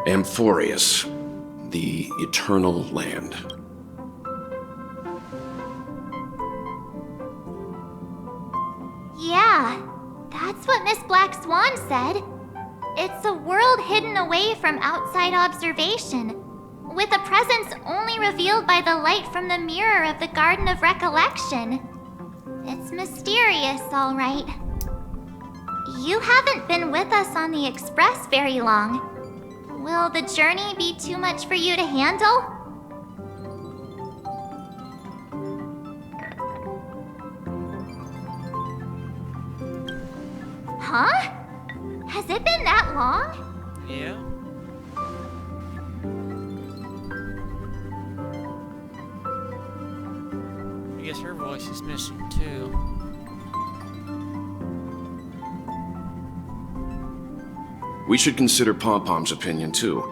Amphorius, the Eternal Land. Yeah, that's what Miss Black Swan said. It's a world hidden away from outside observation, with a presence only revealed by the light from the mirror of the Garden of Recollection. It's mysterious, all right. You haven't been with us on the Express very long. Will the journey be too much for you to handle? Huh? Has it been that long? Yeah. I guess her voice is missing too. We should consider Pom-Pom's opinion too.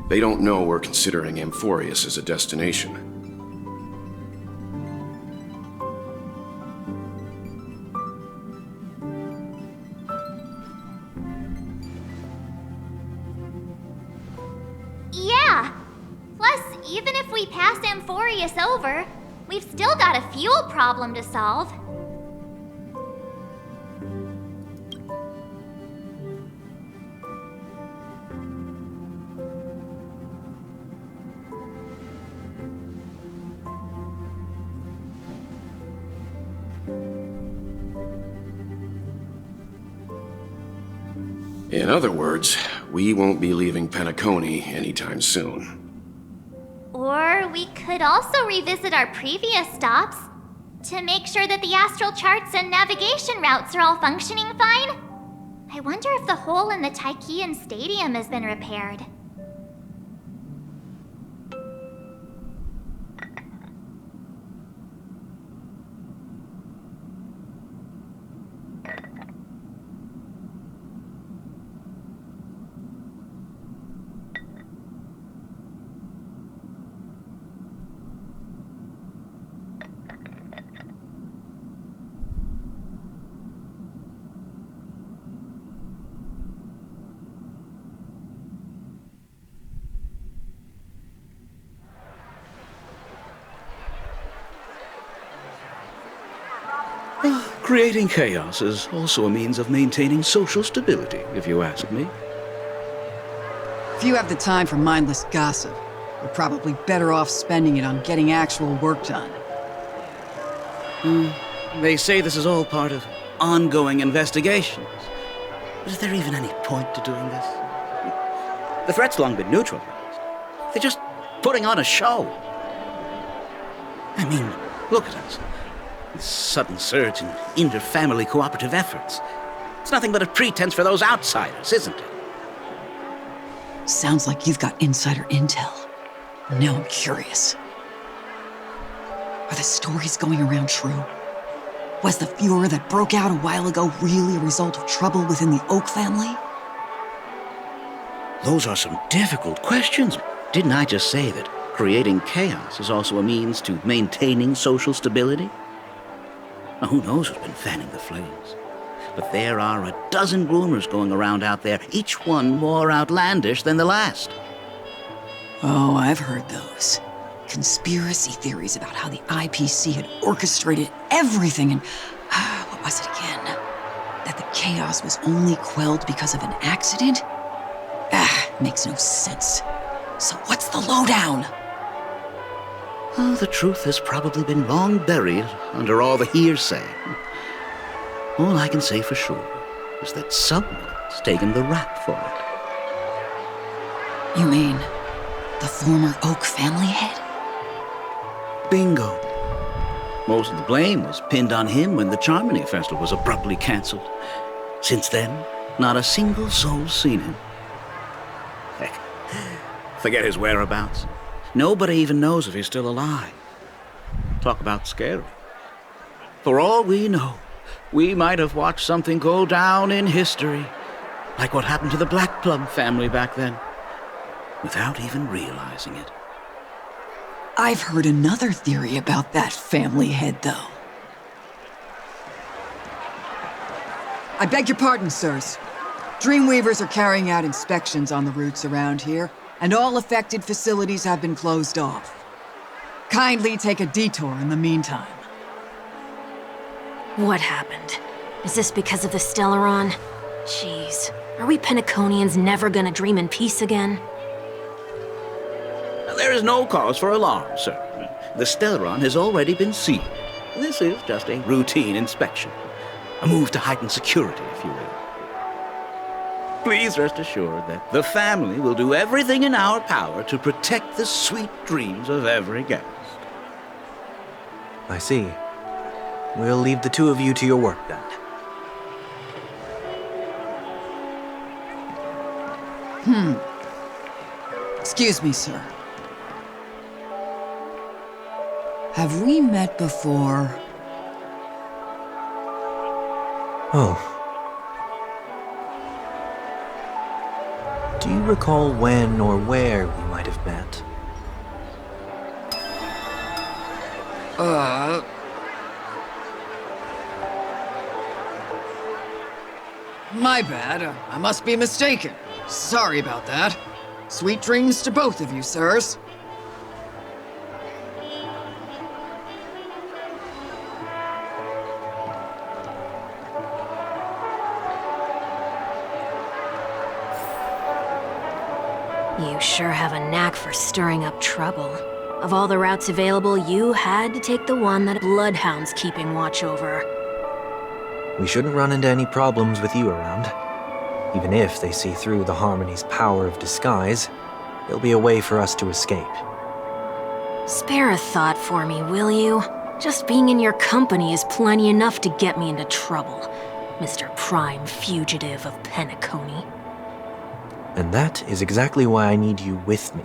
They don't know we're considering Amphorius as a destination. Yeah. Plus, even if we pass Amphorius over, we've still got a fuel problem to solve. In other words, we won't be leaving Penacony anytime soon. Or we could also revisit our previous stops to make sure that the astral charts and navigation routes are all functioning fine. I wonder if the hole in the Tychean Stadium has been repaired. Creating chaos is also a means of maintaining social stability, if you ask me. If you have the time for mindless gossip, you're probably better off spending it on getting actual work done. They say this is all part of ongoing investigations. But is there even any point to doing this? The threat's long been neutralized. They're just putting on a show. I mean, look at us. This sudden surge in inter-family cooperative efforts. It's nothing but a pretense for those outsiders, isn't it? Sounds like you've got insider intel. Now I'm curious. Are the stories going around true? Was the furor that broke out a while ago really a result of trouble within the Oak family? Those are some difficult questions. Didn't I just say that creating chaos is also a means to maintaining social stability? Now, who knows who's been fanning the flames? But there are a dozen rumors going around out there, each one more outlandish than the last. Oh, I've heard those. Conspiracy theories about how the IPC had orchestrated everything and... what was it again? That the chaos was only quelled because of an accident? Makes no sense. So what's the lowdown? Oh, the truth has probably been long buried under all the hearsay. All I can say for sure is that someone's taken the rap for it. You mean the former Oak family head? Bingo. Most of the blame was pinned on him when the Charmony Festival was abruptly cancelled. Since then, not a single soul's seen him. Heck, forget his whereabouts. Nobody even knows if he's still alive. Talk about scary. For all we know, we might have watched something go down in history, like what happened to the Black Plum family back then, without even realizing it. I've heard another theory about that family head, though. I beg your pardon, sirs. Dreamweavers are carrying out inspections on the routes around here, and all affected facilities have been closed off. Kindly take a detour in the meantime. What happened? Is this because of the Stellaron? Jeez, are we Penaconians never gonna dream in peace again? There is no cause for alarm, sir. The Stellaron has already been sealed. This is just a routine inspection. A move to heighten security, if you will. Please rest assured that the family will do everything in our power to protect the sweet dreams of every guest. I see. We'll leave the two of you to your work then. Excuse me, sir. Have we met before? Oh. Do you recall when or where we might have met? My bad. I must be mistaken. Sorry about that. Sweet dreams to both of you, sirs. You sure have a knack for stirring up trouble. Of all the routes available, you had to take the one that Bloodhound's keeping watch over. We shouldn't run into any problems with you around. Even if they see through the Harmony's power of disguise, there'll be a way for us to escape. Spare a thought for me, will you? Just being in your company is plenty enough to get me into trouble, Mr. Prime Fugitive of Penacony. And that is exactly why I need you with me.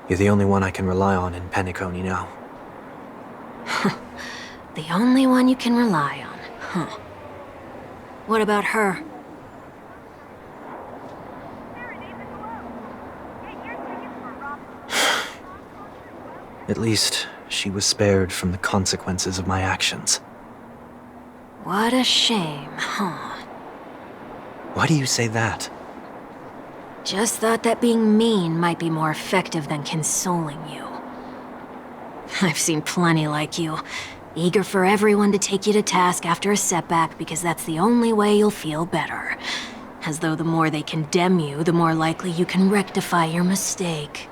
You're the only one I can rely on in Penacony now. The only one you can rely on, huh? What about her? At least, she was spared from the consequences of my actions. What a shame, huh? Why do you say that? Just thought that being mean might be more effective than consoling you. I've seen plenty like you, eager for everyone to take you to task after a setback because that's the only way you'll feel better. As though the more they condemn you, the more likely you can rectify your mistake.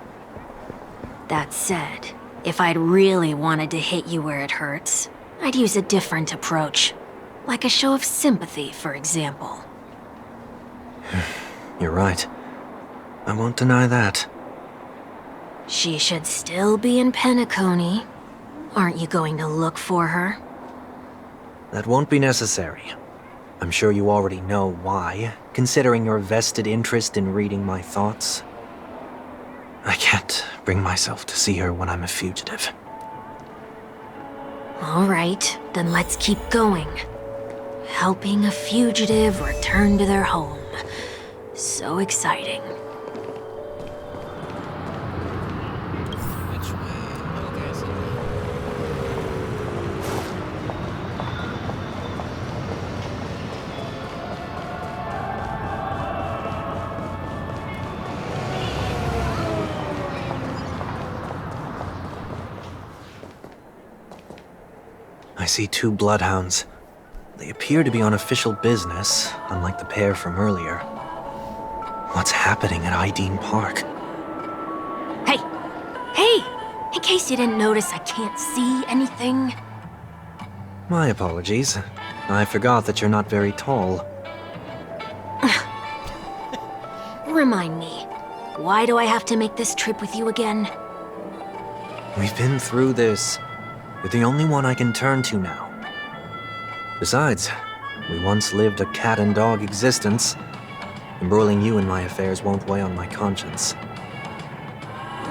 That said, if I'd really wanted to hit you where it hurts, I'd use a different approach. Like a show of sympathy, for example. You're right. I won't deny that. She should still be in Penacony. Aren't you going to look for her? That won't be necessary. I'm sure you already know why, considering your vested interest in reading my thoughts. I can't bring myself to see her when I'm a fugitive. All right, then let's keep going. Helping a fugitive return to their home. So exciting. Which way? Okay, so I see two bloodhounds. They appear to be on official business, unlike the pair from earlier. What's happening at Ideen Park? Hey! Hey! In case you didn't notice, I can't see anything. My apologies. I forgot that you're not very tall. Remind me, why do I have to make this trip with you again? We've been through this. You're the only one I can turn to now. Besides, we once lived a cat and dog existence. Embroiling you in my affairs won't weigh on my conscience.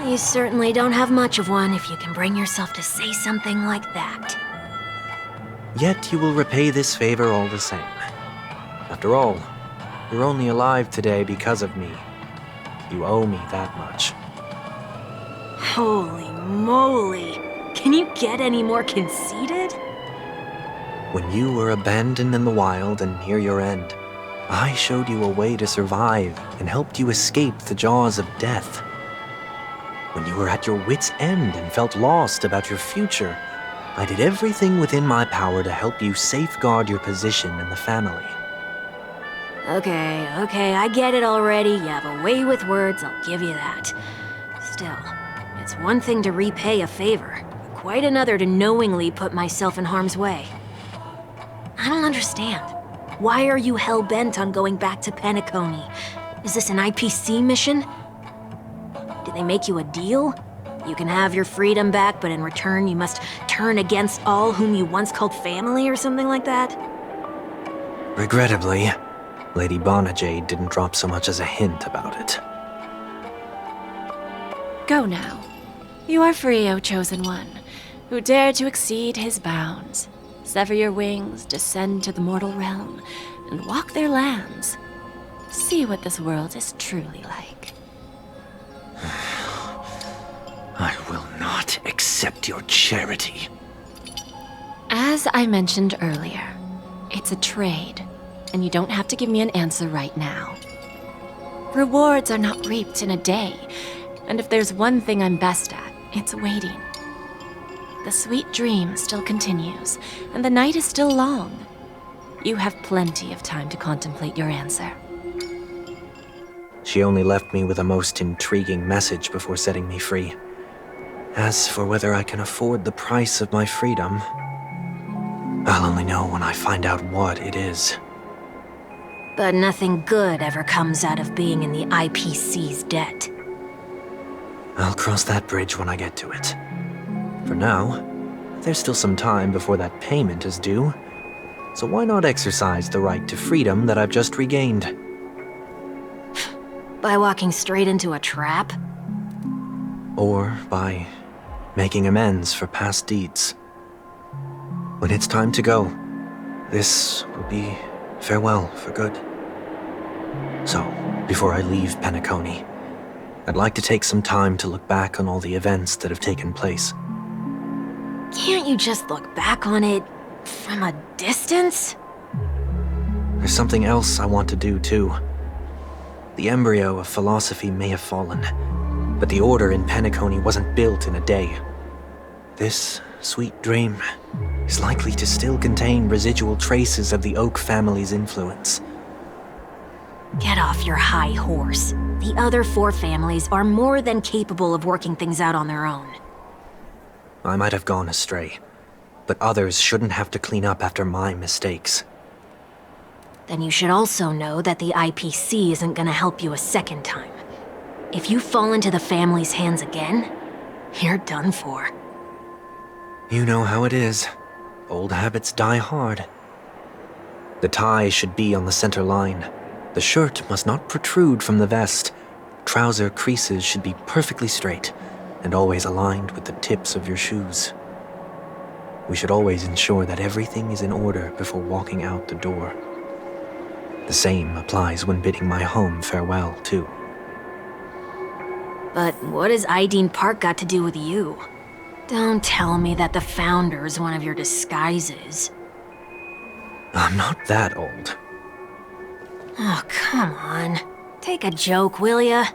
You certainly don't have much of one if you can bring yourself to say something like that. Yet you will repay this favor all the same. After all, you're only alive today because of me. You owe me that much. Holy moly! Can you get any more conceited? When you were abandoned in the wild and near your end, I showed you a way to survive and helped you escape the jaws of death. When you were at your wit's end and felt lost about your future, I did everything within my power to help you safeguard your position in the family. Okay, I get it already. You have a way with words, I'll give you that. Still, it's one thing to repay a favor, quite another to knowingly put myself in harm's way. I don't understand. Why are you hell-bent on going back to Penacony? Is this an IPC mission? Did they make you a deal? You can have your freedom back, but in return you must turn against all whom you once called family or something like that? Regrettably, Lady Bonajade didn't drop so much as a hint about it. Go now. You are free, O Chosen One, who dare to exceed his bounds. Sever your wings, descend to the mortal realm, and walk their lands. See what this world is truly like. I will not accept your charity. As I mentioned earlier, it's a trade, and you don't have to give me an answer right now. Rewards are not reaped in a day, and if there's one thing I'm best at, it's waiting. The sweet dream still continues, and the night is still long. You have plenty of time to contemplate your answer. She only left me with a most intriguing message before setting me free. As for whether I can afford the price of my freedom, I'll only know when I find out what it is. But nothing good ever comes out of being in the IPC's debt. I'll cross that bridge when I get to it. For now, there's still some time before that payment is due, so why not exercise the right to freedom that I've just regained? By walking straight into a trap? Or by making amends for past deeds. When it's time to go, this will be farewell for good. So, before I leave Penacony, I'd like to take some time to look back on all the events that have taken place. Can't you just look back on it from a distance? There's something else I want to do too. The embryo of philosophy may have fallen, but the order in Penacony wasn't built in a day. This sweet dream is likely to still contain residual traces of the Oak family's influence. Get off your high horse. The other 4 families are more than capable of working things out on their own. I might have gone astray, but others shouldn't have to clean up after my mistakes. Then you should also know that the IPC isn't gonna help you a second time. If you fall into the family's hands again, you're done for. You know how it is. Old habits die hard. The tie should be on the center line. The shirt must not protrude from the vest. Trouser creases should be perfectly straight and always aligned with the tips of your shoes. We should always ensure that everything is in order before walking out the door. The same applies when bidding my home farewell, too. But what has Ideen Park got to do with you? Don't tell me that the Founder's one of your disguises. I'm not that old. Oh, come on. Take a joke, will ya?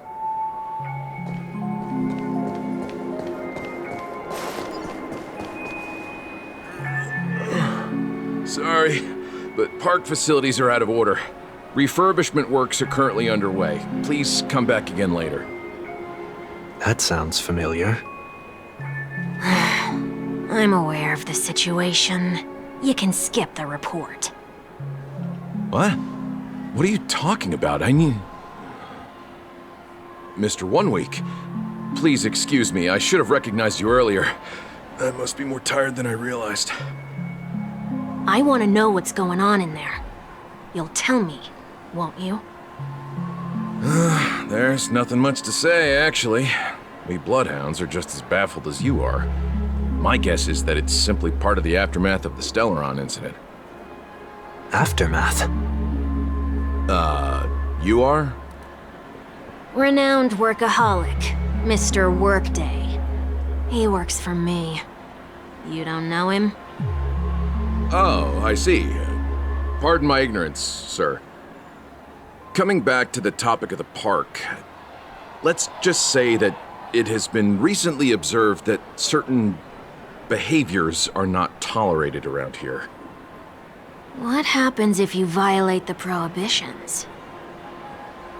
Sorry, but park facilities are out of order. Refurbishment works are currently underway. Please come back again later. That sounds familiar. I'm aware of the situation. You can skip the report. What? What are you talking about? I need... Mr. 1 Week, please excuse me. I should have recognized you earlier. I must be more tired than I realized. I want to know what's going on in there. You'll tell me, won't you? There's nothing much to say, actually. We bloodhounds are just as baffled as you are. My guess is that it's simply part of the aftermath of the Stellaron incident. Aftermath? You are? Renowned workaholic, Mr. Workday. He works for me. You don't know him? Oh, I see. Pardon my ignorance, sir. coming back to the topic of the park, let's just say that it has been recently observed that certain behaviors are not tolerated around here. What happens if you violate the prohibitions?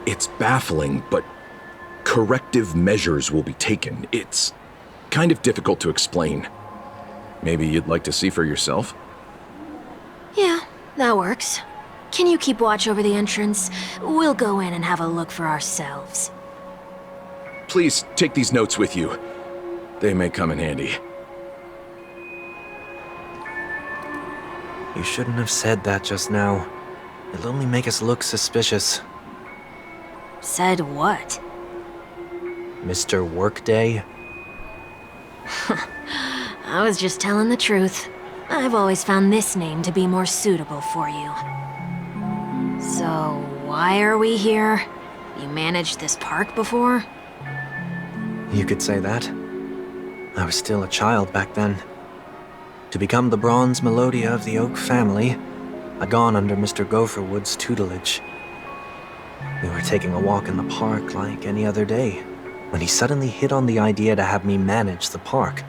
It's baffling, but corrective measures will be taken. It's kind of difficult to explain. Maybe you'd like to see for yourself? Yeah, that works. Can you keep watch over the entrance? We'll go in and have a look for ourselves. Please take these notes with you. They may come in handy. You shouldn't have said that just now. It'll only make us look suspicious. Said what? Mr. Workday? I was just telling the truth. I've always found this name to be more suitable for you. So, why are we here? You managed this park before? You could say that. I was still a child back then. To become the bronze Melodia of the Oak family, I'd gone under Mr. Gopherwood's tutelage. We were taking a walk in the park like any other day, when he suddenly hit on the idea to have me manage the park.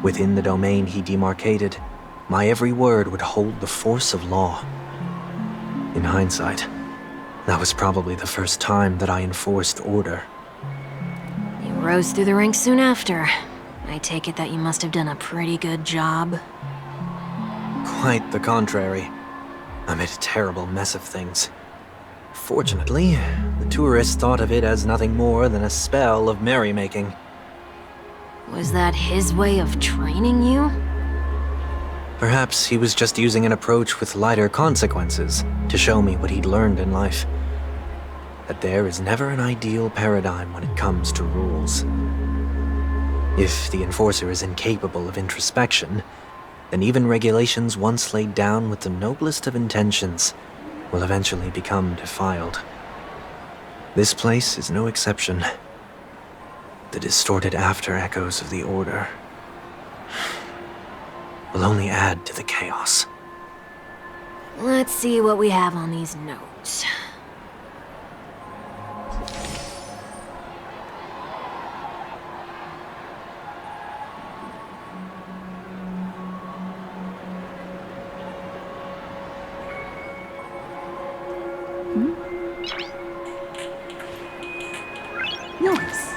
Within the domain he demarcated, my every word would hold the force of law. In hindsight, that was probably the first time that I enforced order. You rose through the ranks soon after. I take it that you must have done a pretty good job. Quite the contrary. I made a terrible mess of things. Fortunately, the tourists thought of it as nothing more than a spell of merrymaking. Was that his way of training you? Perhaps he was just using an approach with lighter consequences to show me what he'd learned in life. That there is never an ideal paradigm when it comes to rules. If the enforcer is incapable of introspection, then even regulations once laid down with the noblest of intentions will eventually become defiled. This place is no exception. The distorted after-echoes of the Order will only add to the chaos. Let's see what we have on these notes. Nice.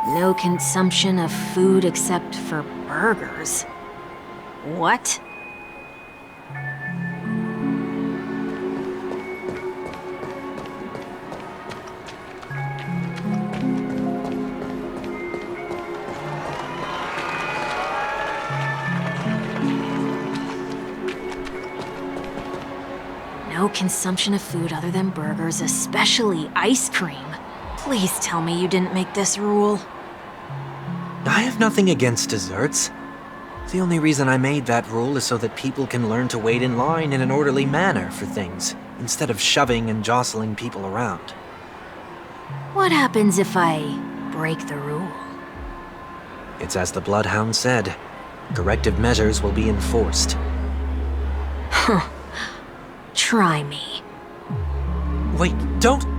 No consumption of food except for burgers. What? No consumption of food other than burgers, especially ice cream. Please tell me you didn't make this rule. I have nothing against desserts. The only reason I made that rule is so that people can learn to wait in line in an orderly manner for things, instead of shoving and jostling people around. What happens if I break the rule? It's as the Bloodhound said. Corrective measures will be enforced. Huh. Try me. Wait, don't...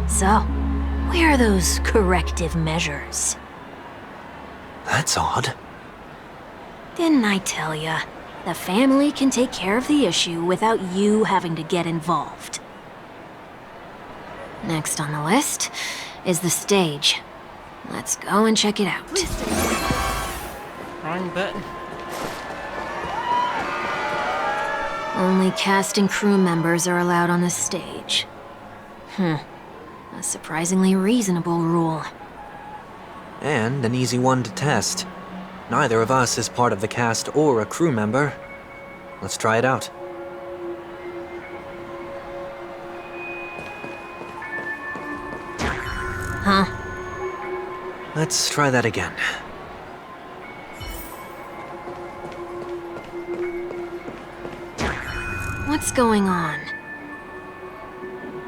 So, where are those corrective measures? That's odd. Didn't I tell ya? The family can take care of the issue without you having to get involved. Next on the list is the stage. Let's go and check it out. Wrong button. Only cast and crew members are allowed on the stage. A surprisingly reasonable rule. And an easy one to test. Neither of us is part of the cast or a crew member. Let's try it out. Huh? Let's try that again. What's going on?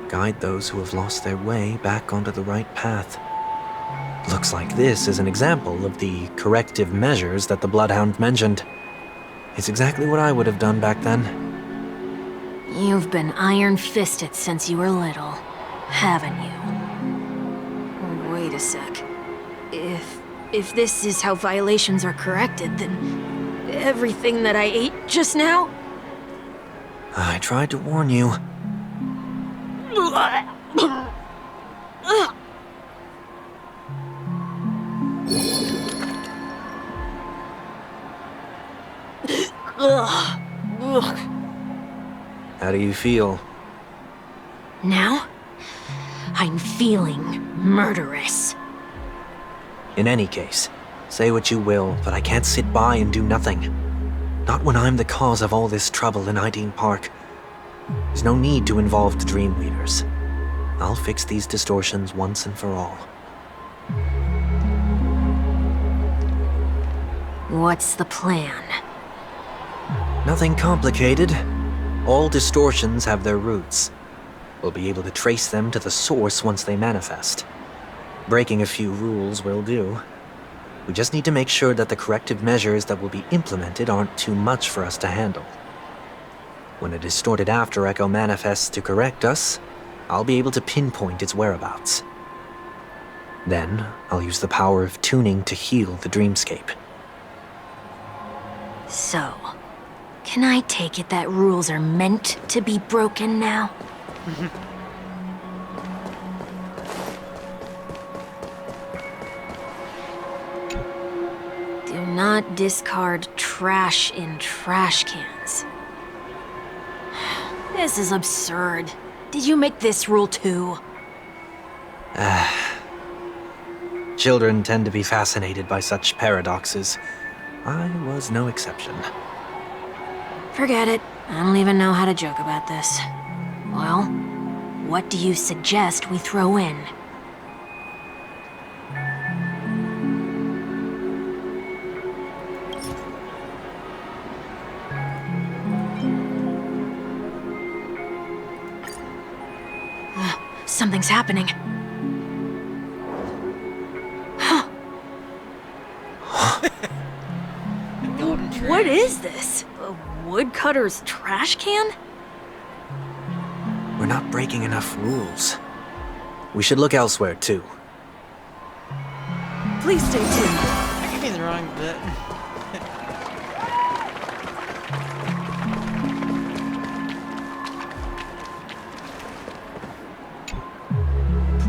Guide those who have lost their way back onto the right path. Looks like this is an example of the corrective measures that the Bloodhound mentioned. It's exactly what I would have done back then. You've been iron-fisted since you were little, haven't you? Wait a sec. If this is how violations are corrected, then everything that I ate just now? I tried to warn you. How do you feel? Now? I'm feeling murderous. In any case, say what you will, but I can't sit by and do nothing. Not when I'm the cause of all this trouble in Ideen Park. There's no need to involve the Dream Leaders. I'll fix these distortions once and for all. What's the plan? Nothing complicated. All distortions have their roots. We'll be able to trace them to the source once they manifest. Breaking a few rules will do. We just need to make sure that the corrective measures that will be implemented aren't too much for us to handle. When a distorted after echo manifests to correct us, I'll be able to pinpoint its whereabouts. Then, I'll use the power of tuning to heal the dreamscape. So, can I take it that rules are meant to be broken now? Do not discard trash in trash cans. This is absurd. Did you make this rule too? Children tend to be fascinated by such paradoxes. I was no exception. Forget it. I don't even know how to joke about this. Well, what do you suggest we throw in? Something's happening. Golden trash. What is this? A woodcutter's trash can? We're not breaking enough rules. We should look elsewhere, too. Please stay tuned. I gave me the wrong button.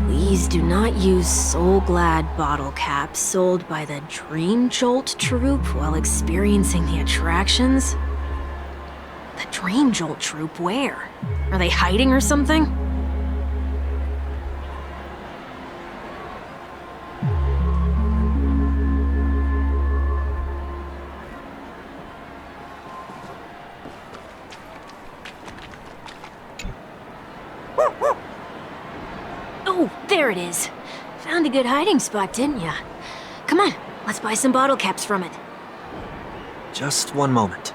Please do not use Soul Glad bottle caps sold by the Dream Jolt troupe while experiencing the attractions. The Dream Jolt troupe, where? Are they hiding or something? Oh, there it is. Found a good hiding spot, didn't ya? Come on, let's buy some bottle caps from it. Just one moment.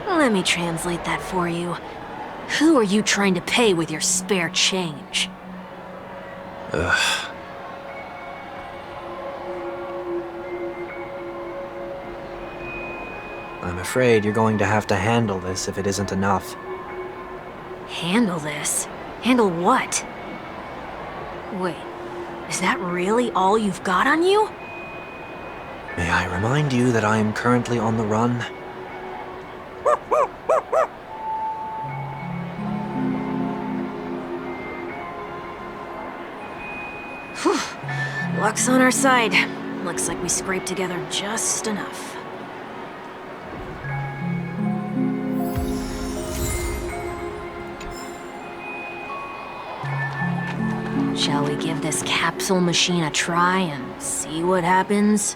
Let me translate that for you. Who are you trying to pay with your spare change? I'm afraid you're going to have to handle this if it isn't enough. Handle this? Handle what? Wait, is that really all you've got on you? May I remind you that I am currently on the run? Luck's on our side. Looks like we scraped together just enough. Shall we give this capsule machine a try and see what happens?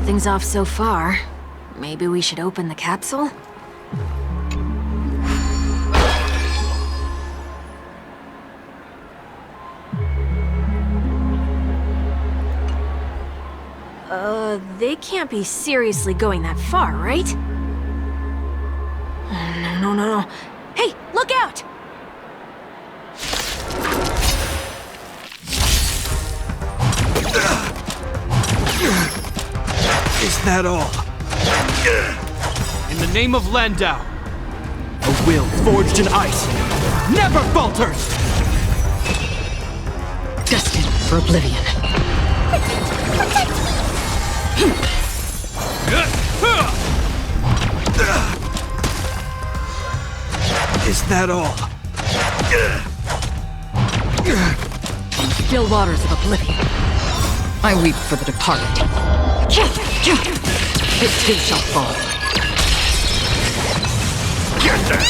Nothing's off so far. Maybe we should open the capsule? They can't be seriously going that far, right? No. Hey, look out! Is that all? In the name of Landau, a will forged in ice never falters! Destined for oblivion. Is that all? In still waters of oblivion, I weep for the departed. It too shall fall. Get there!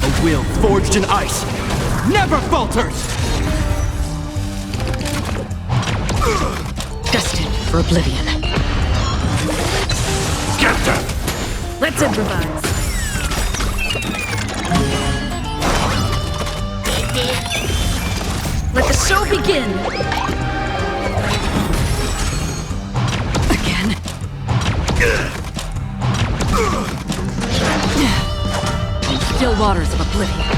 A will forged in ice never falters! Destined for oblivion. Get them! Let's improvise. Let the show begin! Again. In still waters of oblivion.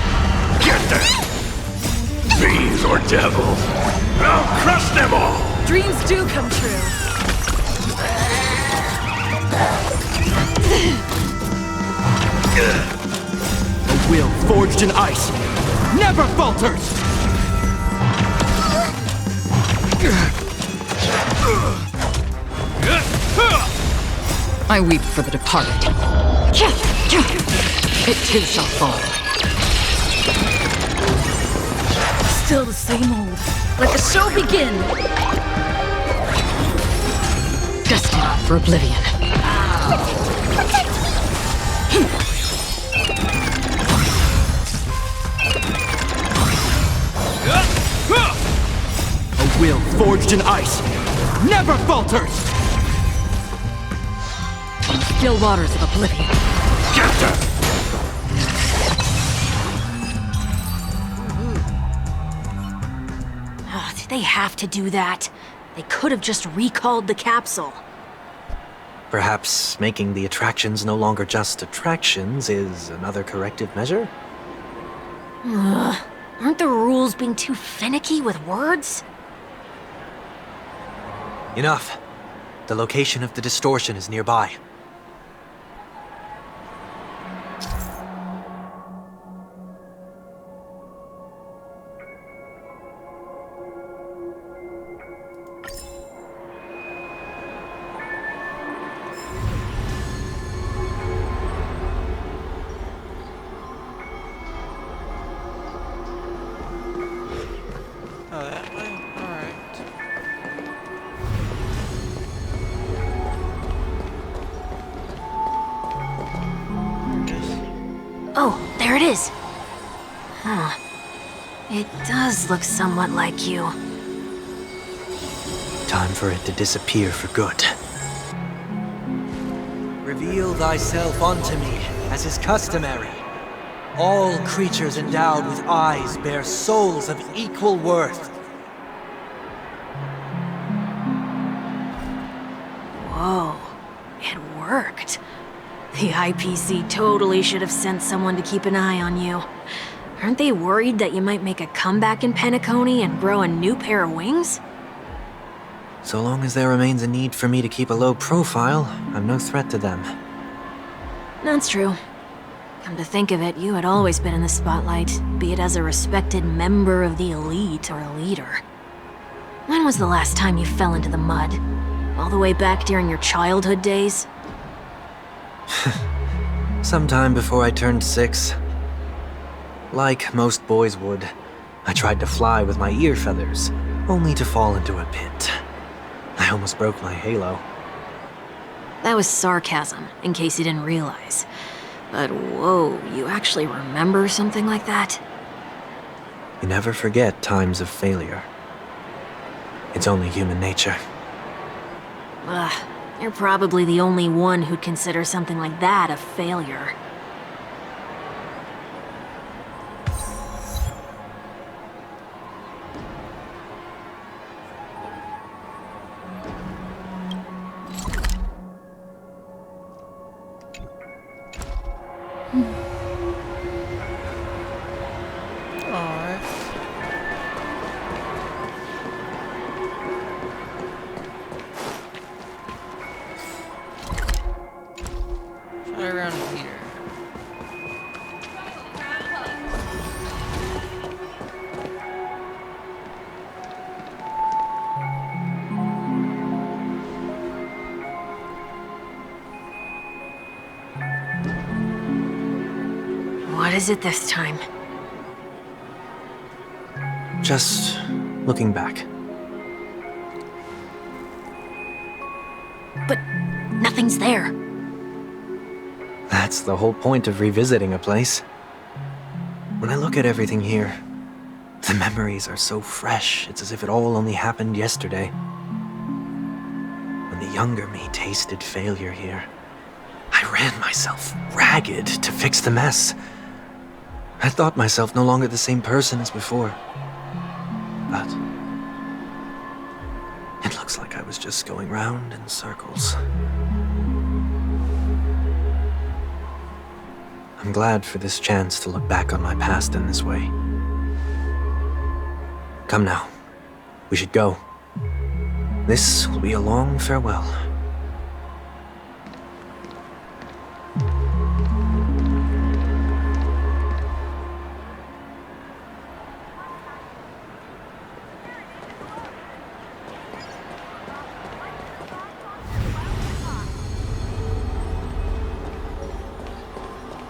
Get them! Fiends or devils, I'll crush them all! Dreams do come true. A will forged in ice never falters! I weep for the departed. It too shall fall. Still the same old. Let the show begin! Destined for oblivion. A will forged in ice never falters! In still waters of oblivion. Get them! Oh, did they have to do that? They could have just recalled the capsule. Perhaps making the attractions no longer just attractions is another corrective measure? Aren't the rules being too finicky with words? Enough. The location of the distortion is nearby. Oh, that way? Alright. Oh, there it is. Huh. It does look somewhat like you. Time for it to disappear for good. Reveal thyself unto me, as is customary. All creatures endowed with eyes bear souls of equal worth. Whoa, it worked. The IPC totally should have sent someone to keep an eye on you. Aren't they worried that you might make a comeback in Penacony and grow a new pair of wings? So long as there remains a need for me to keep a low profile, I'm no threat to them. That's true. Come to think of it, you had always been in the spotlight, be it as a respected member of the elite or a leader. When was the last time you fell into the mud? All the way back during your childhood days? Sometime before I turned 6. Like most boys would, I tried to fly with my ear feathers, only to fall into a pit. I almost broke my halo. That was sarcasm, in case you didn't realize. But whoa, you actually remember something like that? You never forget times of failure. It's only human nature. Ugh, you're probably the only one who'd consider something like that a failure. Alright. Try around here. What is it this time? Just looking back. But nothing's there. That's the whole point of revisiting a place. When I look at everything here, the memories are so fresh, it's as if it all only happened yesterday. When the younger me tasted failure here, I ran myself ragged to fix the mess. I thought myself no longer the same person as before. But it looks like I was just going round in circles. I'm glad for this chance to look back on my past in this way. Come now, we should go. This will be a long farewell.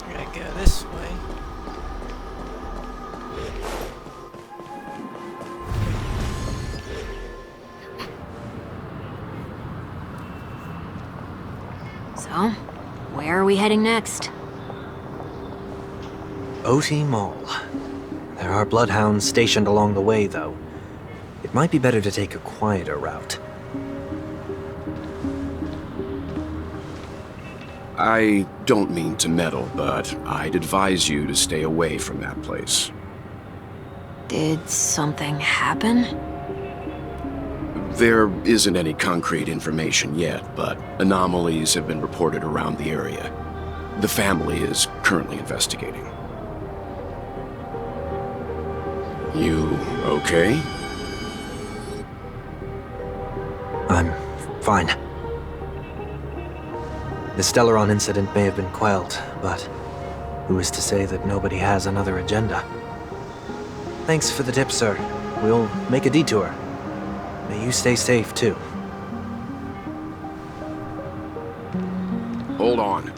I gotta go this way. So, where are we heading next? OT Mall. There are bloodhounds stationed along the way, though. It might be better to take a quieter route. I don't mean to meddle, but I'd advise you to stay away from that place. Did something happen? There isn't any concrete information yet, but anomalies have been reported around the area. The family is currently investigating. You okay? I'm fine. The Stellaron incident may have been quelled, but who is to say that nobody has another agenda? Thanks for the tip, sir. We'll make a detour. May you stay safe, too. Hold on.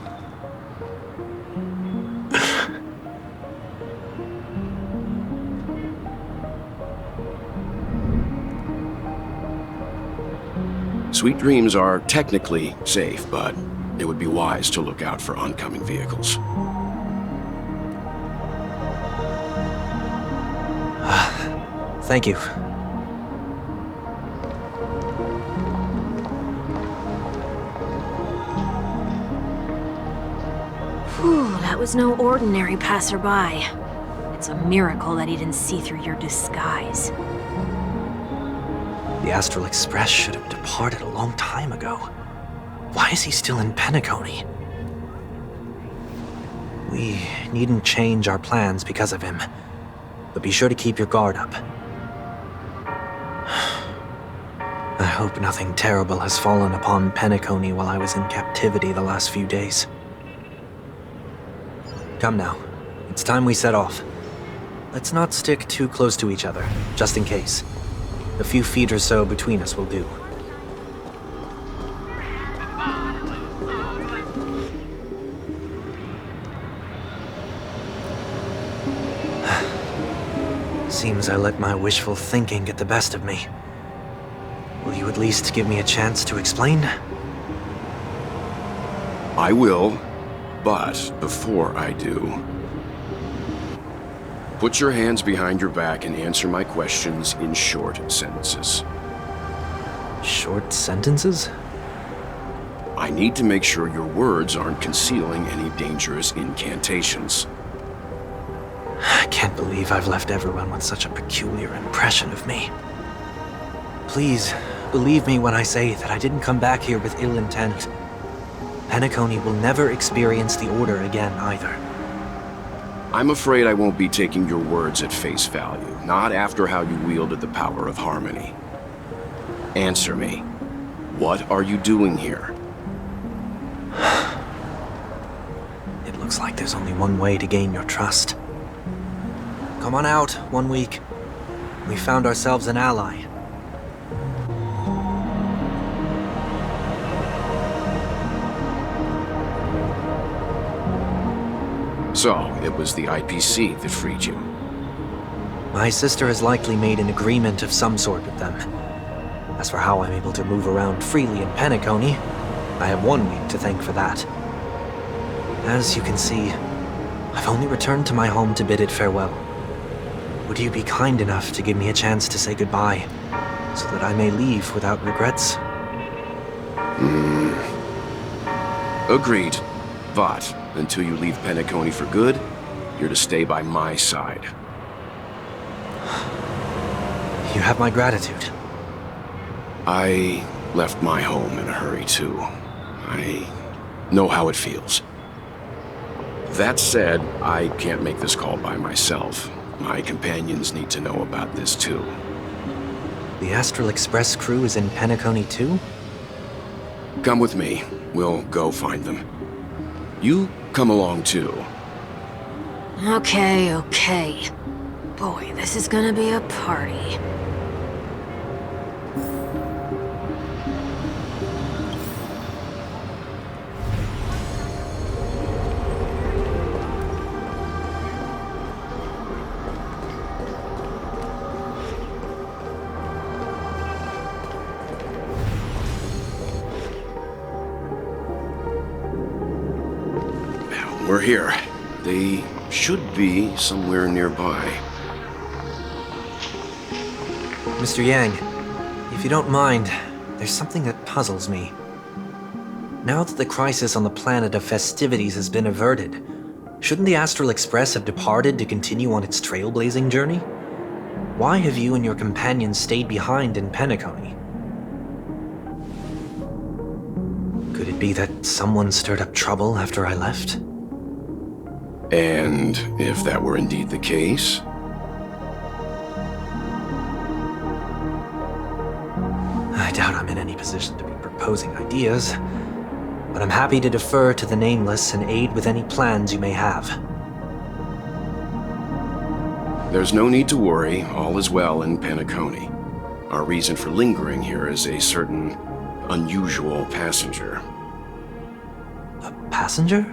Sweet Dreams are technically safe, but it would be wise to look out for oncoming vehicles. Thank you. Whew, that was no ordinary passerby. It's a miracle that he didn't see through your disguise. The Astral Express should have departed a long time ago. Why is he still in Penacony? We needn't change our plans because of him, but be sure to keep your guard up. I hope nothing terrible has fallen upon Penacony while I was in captivity the last few days. Come now, it's time we set off. Let's not stick too close to each other, just in case. A few feet or so between us will do. Seems I let my wishful thinking get the best of me. Will you at least give me a chance to explain? I will, but before I do, put your hands behind your back and answer my questions in short sentences. Short sentences? I need to make sure your words aren't concealing any dangerous incantations. I can't believe I've left everyone with such a peculiar impression of me. Please, believe me when I say that I didn't come back here with ill intent. Penacony will never experience the Order again, either. I'm afraid I won't be taking your words at face value, not after how you wielded the power of harmony. Answer me. What are you doing here? It looks like there's only one way to gain your trust. Come on out, 1 week. We found ourselves an ally. So, it was the IPC that freed you. My sister has likely made an agreement of some sort with them. As for how I'm able to move around freely in Penacony, I have 1 week to thank for that. As you can see, I've only returned to my home to bid it farewell. Would you be kind enough to give me a chance to say goodbye, so that I may leave without regrets? Agreed. But, until you leave Penacony for good, you're to stay by my side. You have my gratitude. I left my home in a hurry, too. I know how it feels. That said, I can't make this call by myself. My companions need to know about this, too. The Astral Express crew is in Penacony, too? Come with me. We'll go find them. You come along, too. Okay. Boy, this is gonna be a party. We're here. They should be somewhere nearby. Mr. Yang, if you don't mind, there's something that puzzles me. Now that the crisis on the planet of festivities has been averted, shouldn't the Astral Express have departed to continue on its trailblazing journey? Why have you and your companions stayed behind in Penacony? Could it be that someone stirred up trouble after I left? And if that were indeed the case? I doubt I'm in any position to be proposing ideas, but I'm happy to defer to the Nameless and aid with any plans you may have. There's no need to worry. All is well in Penacony. Our reason for lingering here is a certain unusual passenger. A passenger?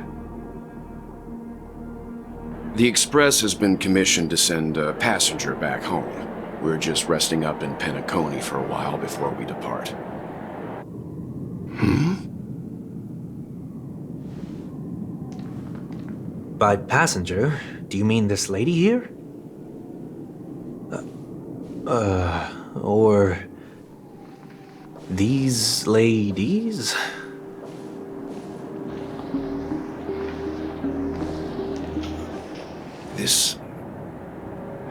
The Express has been commissioned to send a passenger back home. We're just resting up in Penacony for a while before we depart. By passenger, do you mean this lady here? Or these ladies? This...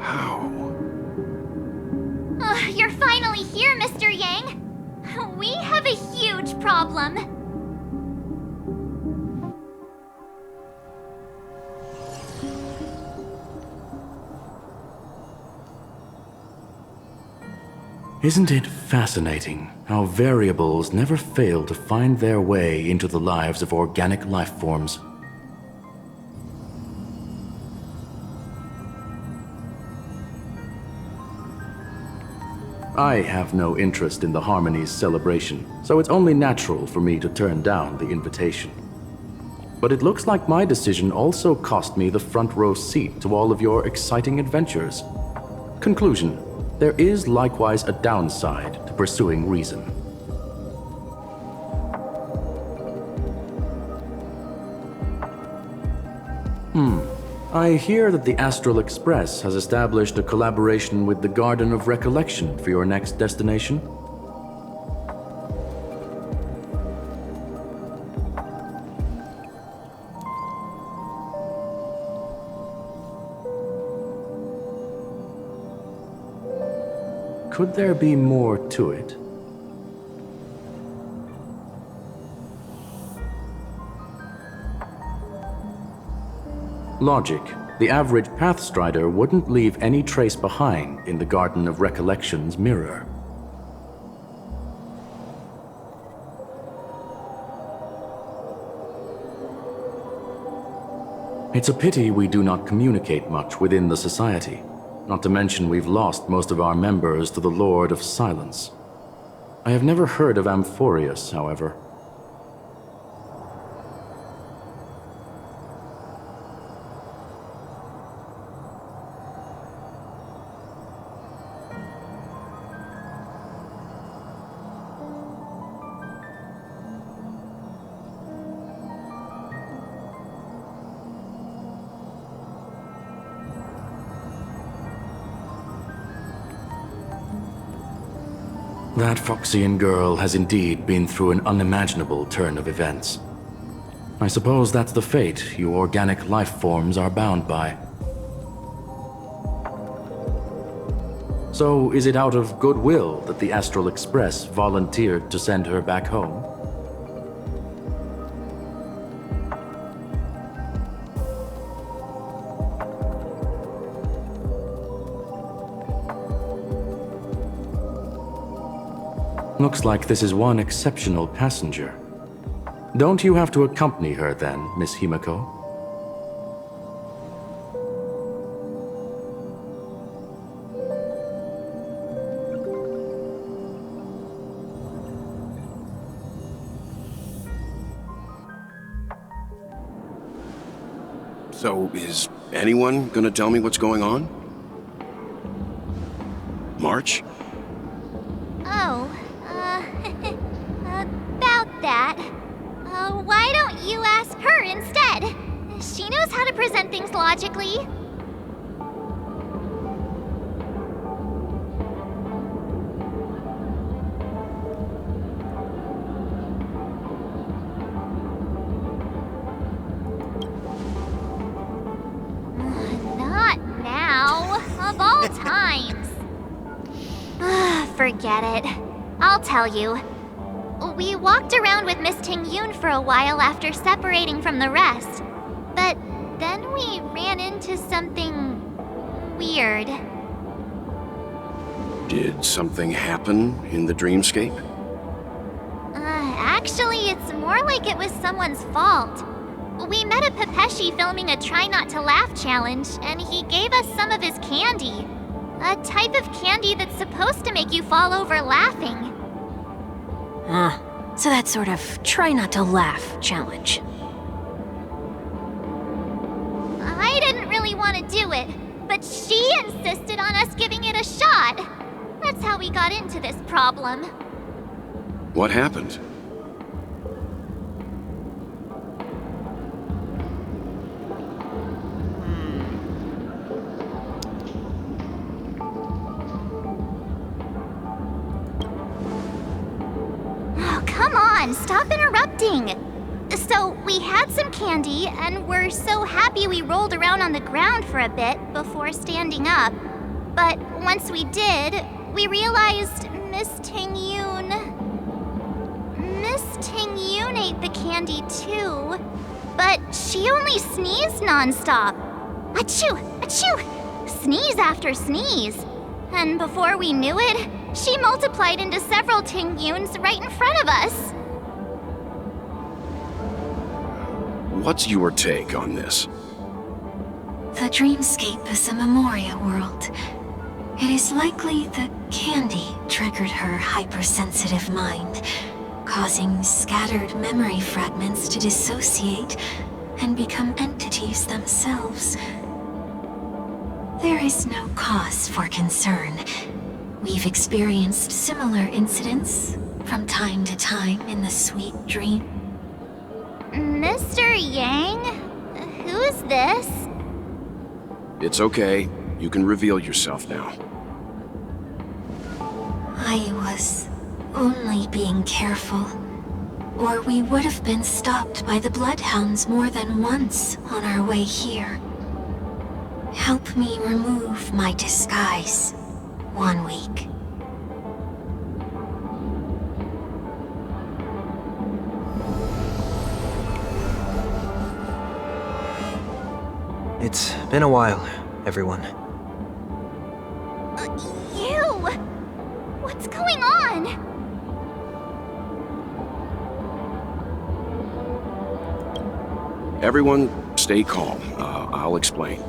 how? You're finally here, Mr. Yang. We have a huge problem. Isn't it fascinating how variables never fail to find their way into the lives of organic life forms? I have no interest in the Harmony's celebration, so it's only natural for me to turn down the invitation. But it looks like my decision also cost me the front row seat to all of your exciting adventures. Conclusion: there is likewise a downside to pursuing reason. I hear that the Astral Express has established a collaboration with the Garden of Recollection for your next destination. could there be more to it? Logic. The average Pathstrider wouldn't leave any trace behind in the Garden of Recollection's mirror. It's a pity we do not communicate much within the society. Not to mention we've lost most of our members to the Lord of Silence. I have never heard of Amphorius, however. That Foxian girl has indeed been through an unimaginable turn of events. I suppose that's the fate you organic life forms are bound by. So, is it out of goodwill that the Astral Express volunteered to send her back home? Looks like this is one exceptional passenger. Don't you have to accompany her then, Miss Himiko? So, is anyone gonna tell me what's going on? March? Oh, about that. Why don't you ask her instead? She knows how to present things logically. Not now, of all times. Forget it. I'll tell you. We walked around with Miss Ting-Yun for a while after separating from the rest. But then we ran into something weird. Did something happen in the dreamscape? Actually, it's more like it was someone's fault. We met a Pepeshi filming a Try Not to Laugh challenge, and he gave us some of his candy. A type of candy that's supposed to make you fall over laughing. So that sort of try not to laugh challenge. I didn't really want to do it, but she insisted on us giving it a shot. That's how we got into this problem. What happened? Stop interrupting! So, we had some candy, and we're so happy we rolled around on the ground for a bit before standing up. But once we did, we realized Miss Ting-Yun ate the candy too, but she only sneezed nonstop. Achoo! Achoo! Sneeze after sneeze. And before we knew it, she multiplied into several Ting-Yuns right in front of us. What's your take on this? The dreamscape is a Memoria world. It is likely the candy triggered her hypersensitive mind, causing scattered memory fragments to dissociate and become entities themselves. There is no cause for concern. We've experienced similar incidents from time to time in the sweet dream. Mr. Yang? Who's this? It's okay. You can reveal yourself now. I was only being careful, or we would have been stopped by the Bloodhounds more than once on our way here. Help me remove my disguise. 1 week. It's been a while, everyone. You! What's going on? Everyone, stay calm. I'll explain.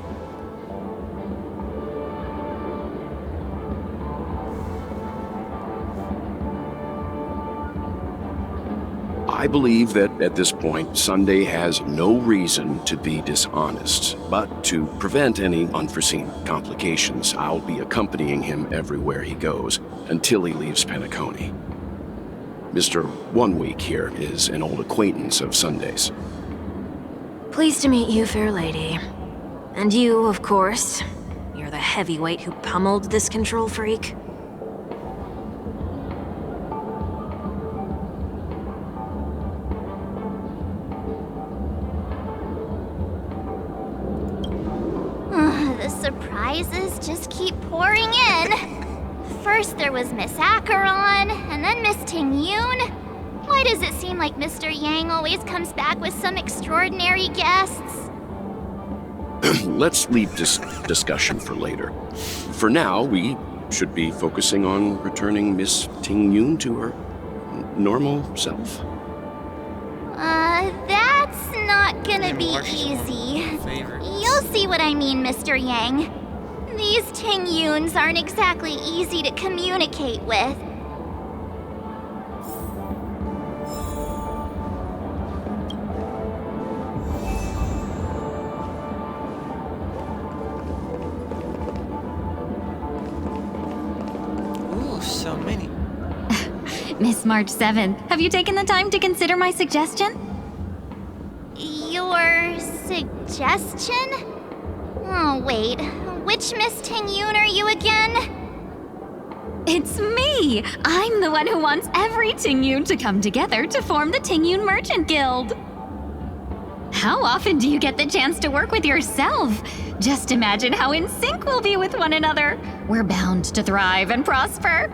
I believe that at this point, Sunday has no reason to be dishonest, but to prevent any unforeseen complications, I'll be accompanying him everywhere he goes until he leaves Penacony. Mr. 1 Week here is an old acquaintance of Sunday's. Pleased to meet you, fair lady. And you, of course. You're the heavyweight who pummeled this control freak. The surprises just keep pouring in. First there was Miss Acheron, and then Miss Ting-Yun. Why does it seem like Mr. Yang always comes back with some extraordinary guests? Let's leave this discussion for later. For now, we should be focusing on returning Miss Ting-Yun to her normal self. That's not gonna be Mark's one of easy. my favorites. You'll see what I mean, Mr. Yang. These Ting-Yuns aren't exactly easy to communicate with. Ooh, so many. Miss March 7th, have you taken the time to consider my suggestion? Your suggestion? Oh, wait. Which Miss Ting-Yun are you again? It's me! I'm the one who wants every Ting-Yun to come together to form the Ting-Yun Merchant Guild. How often do you get the chance to work with yourself? Just imagine how in sync we'll be with one another. We're bound to thrive and prosper.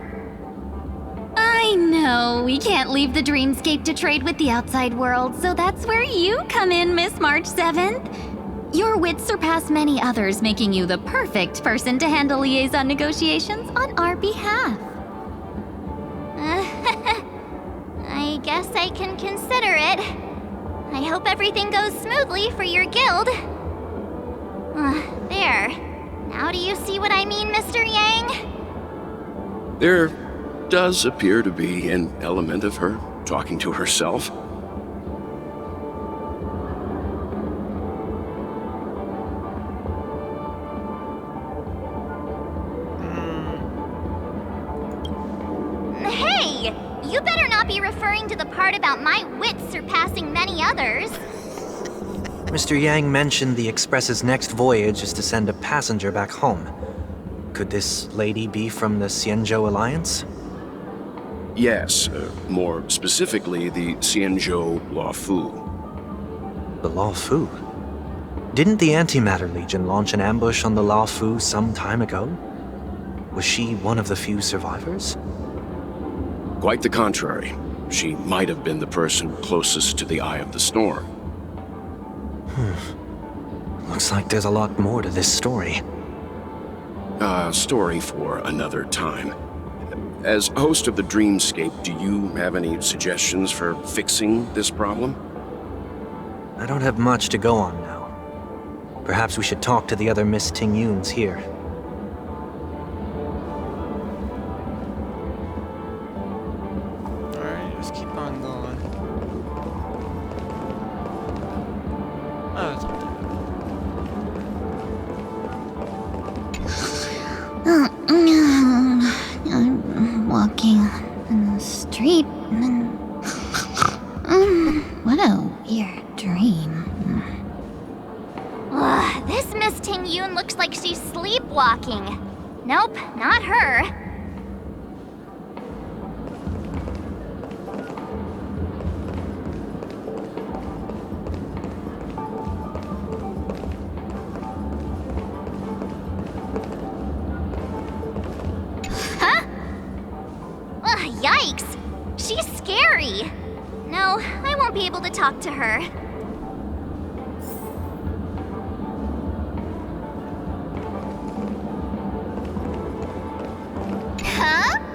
I know, we can't leave the dreamscape to trade with the outside world, so that's where you come in, Miss March 7th. Your wits surpass many others, making you the perfect person to handle liaison negotiations on our behalf. I guess I can consider it. I hope everything goes smoothly for your guild. There. Now do you see what I mean, Mr. Yang? There does appear to be an element of her talking to herself. Hey! You better not be referring to the part about my wits surpassing many others. Mr. Yang mentioned the Express's next voyage is to send a passenger back home. Could this lady be from the Xianzhou Alliance? Yes, more specifically, the Xianzhou Luofu. The Luofu? Didn't the Antimatter Legion launch an ambush on the Luofu some time ago? Was she one of the few survivors? Quite the contrary. She might have been the person closest to the eye of the storm. Looks like there's a lot more to this story. Story for another time. As host of the Dreamscape, do you have any suggestions for fixing this problem? I don't have much to go on now. Perhaps we should talk to the other Miss Ting-Yuns here. Alright, let's keep on going. Oh, it's up there. I'm walking in the street and what a weird dream. This Miss Ting-Yun looks like she's sleepwalking. Nope, not her. Yikes! She's scary! No, I won't be able to talk to her.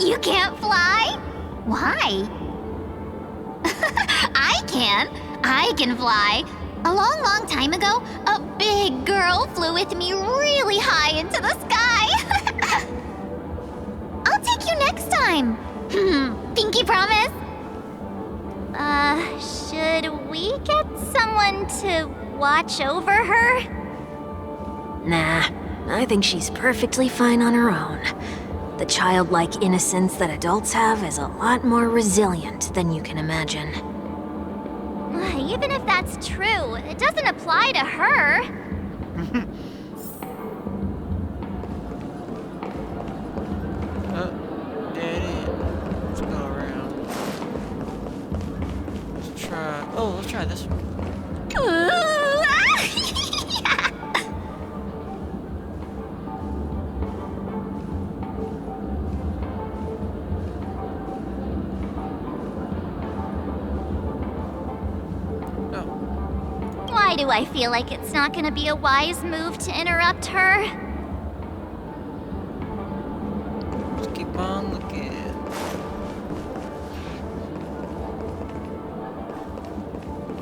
You can't fly? Why? I can. I can fly. A long, long time ago, a big girl flew with me really high into the sky. I'll take you next time. Pinky promise? Should we get someone to watch over her? Nah, I think she's perfectly fine on her own. The childlike innocence that adults have is a lot more resilient than you can imagine. Even if that's true, it doesn't apply to her. Dead end. Let's go around. Let's try. Oh, let's try this one. Why do I feel like it's not gonna be a wise move to interrupt her? Let's keep on looking.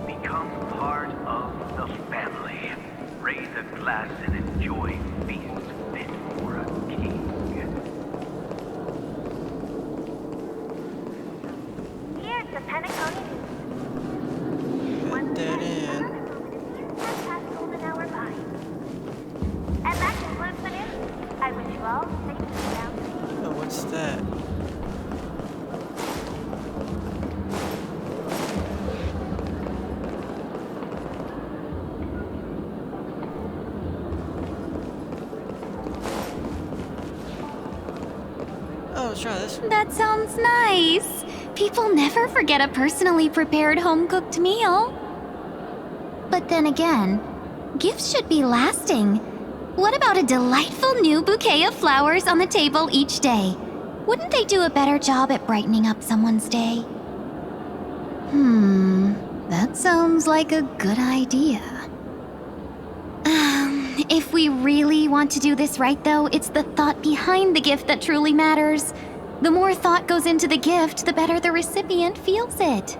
Become part of the family. Raise a glass and enjoy feast fit for a king. Here's the Pentagon. Dead end. And that concludes the news. I wish you all safe and sound. Oh, what's that? Oh, let's try this one. That sounds nice. People never forget a personally prepared home-cooked meal. But then again, gifts should be lasting. What about a delightful new bouquet of flowers on the table each day? Wouldn't they do a better job at brightening up someone's day? That sounds like a good idea. If we really want to do this right, though, it's the thought behind the gift that truly matters. The more thought goes into the gift, the better the recipient feels it.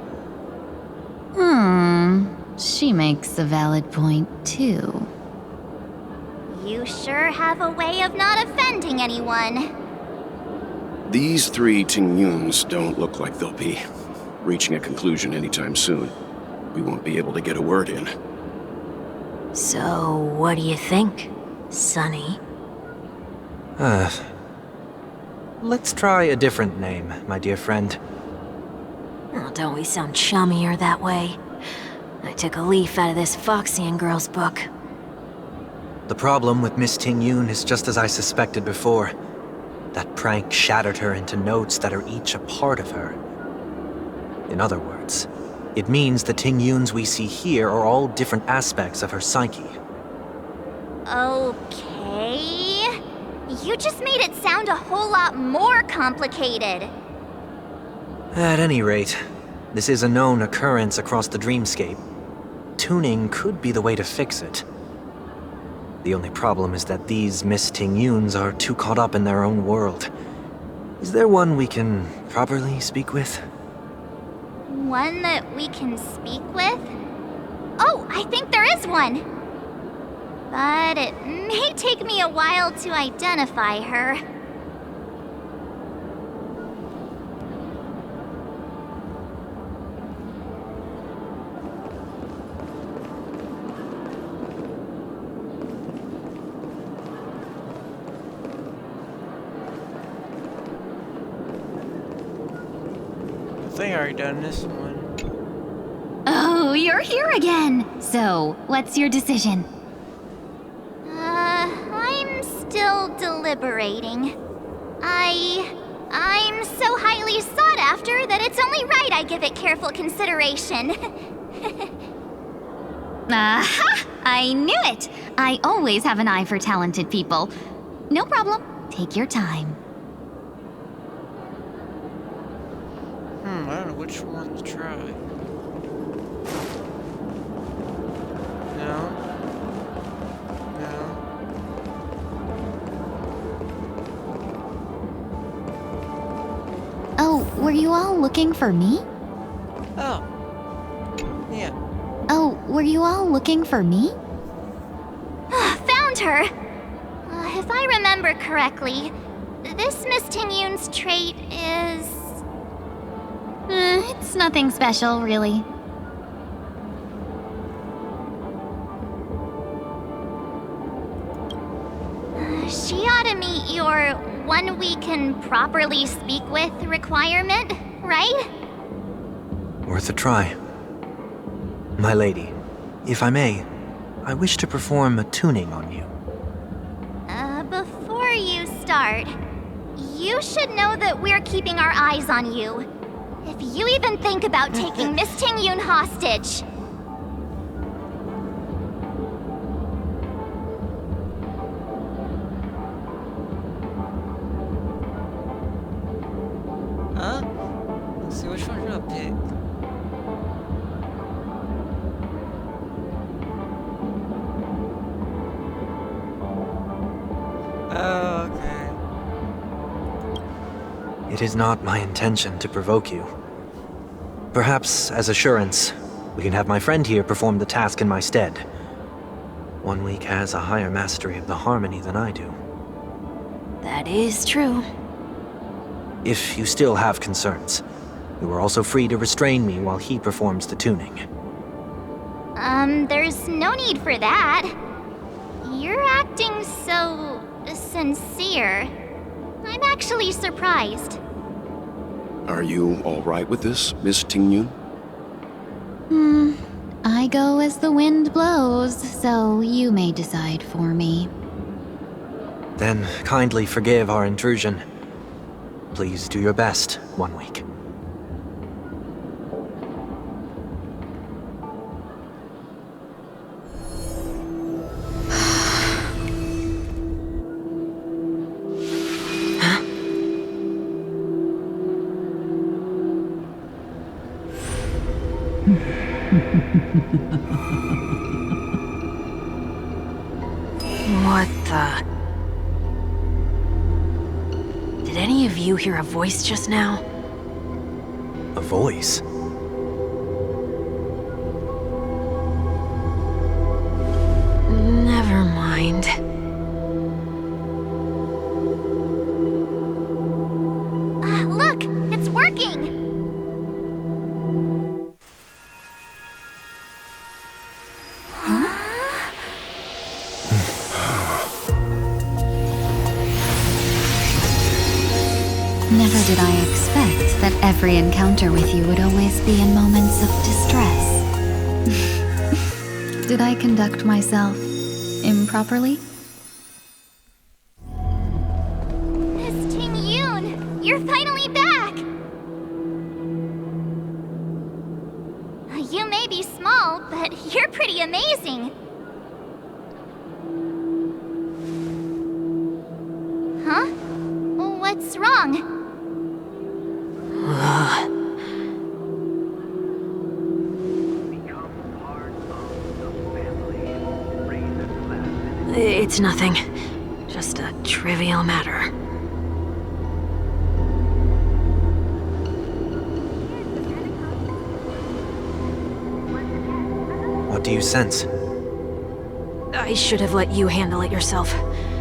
She makes a valid point, too. You sure have a way of not offending anyone. These three Tingyuns don't look like they'll be reaching a conclusion anytime soon. We won't be able to get a word in. So, what do you think, Sonny? Let's try a different name, my dear friend. Oh, don't we sound chummier that way? I took a leaf out of this Foxian girl's book. The problem with Miss Tingyun is just as I suspected before. That prank shattered her into notes that are each a part of her. In other words, it means the Tingyuns we see here are all different aspects of her psyche. Okay. You just made it sound a whole lot more complicated. At any rate, this is a known occurrence across the dreamscape. Tuning could be the way to fix it. The only problem is that these Miss Tingyuns are too caught up in their own world. Is there one we can properly speak with? One that we can speak with? Oh, I think there is one! But it may take me a while to identify her. I think I already done this one. Oh, you're here again. So, what's your decision? I'm still deliberating. I'm so highly sought after that it's only right I give it careful consideration. Aha! I knew it! I always have an eye for talented people. No problem. Take your time. I don't know which one to try. No. No. you all looking for me? Oh. Yeah. Oh, were you all looking for me? Found her! If I remember correctly, this Miss Tingyun's trait is... It's nothing special, really. She ought to meet your one we can properly speak with requirement, right? Worth a try. My lady, if I may, I wish to perform a tuning on you. Before you start, you should know that we're keeping our eyes on you. If you even think about taking Miss Tingyun hostage. Huh? Let's see, which one should I pick? Oh, okay. It is not my intention to provoke you. Perhaps, as assurance, we can have my friend here perform the task in my stead. 1 week has a higher mastery of the harmony than I do. That is true. If you still have concerns, you are also free to restrain me while he performs the tuning. There's no need for that. You're acting so... sincere. I'm actually surprised. Are you all right with this, Miss Tingyun? I go as the wind blows, so you may decide for me. Then kindly forgive our intrusion. Please do your best, 1 week. What the... Did any of you hear a voice just now? A voice? Never mind. Look! It's working! Never did I expect that every encounter with you would always be in moments of distress. Did I conduct myself improperly? Miss Tingyun! You're finally back! You may be small, but you're pretty amazing. Huh? What's wrong? It's nothing. Just a trivial matter. What do you sense? I should have let you handle it yourself.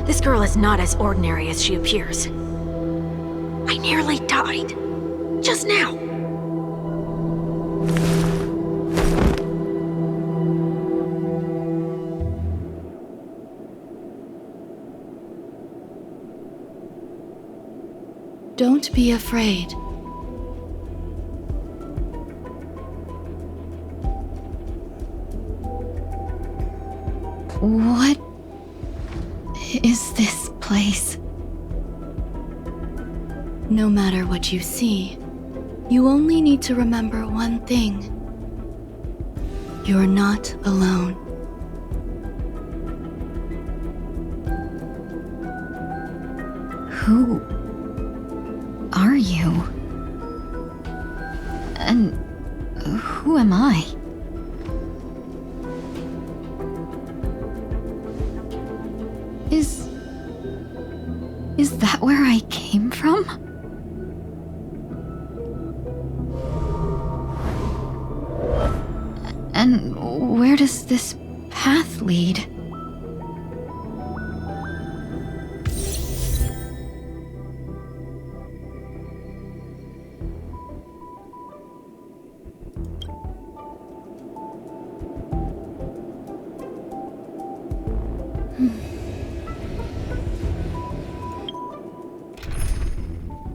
This girl is not as ordinary as she appears. I nearly died. Just now. Don't be afraid. What is this place? No matter what you see, you only need to remember one thing. You're not alone. Who are you? And who am I? Is that where I came from? where does this path lead?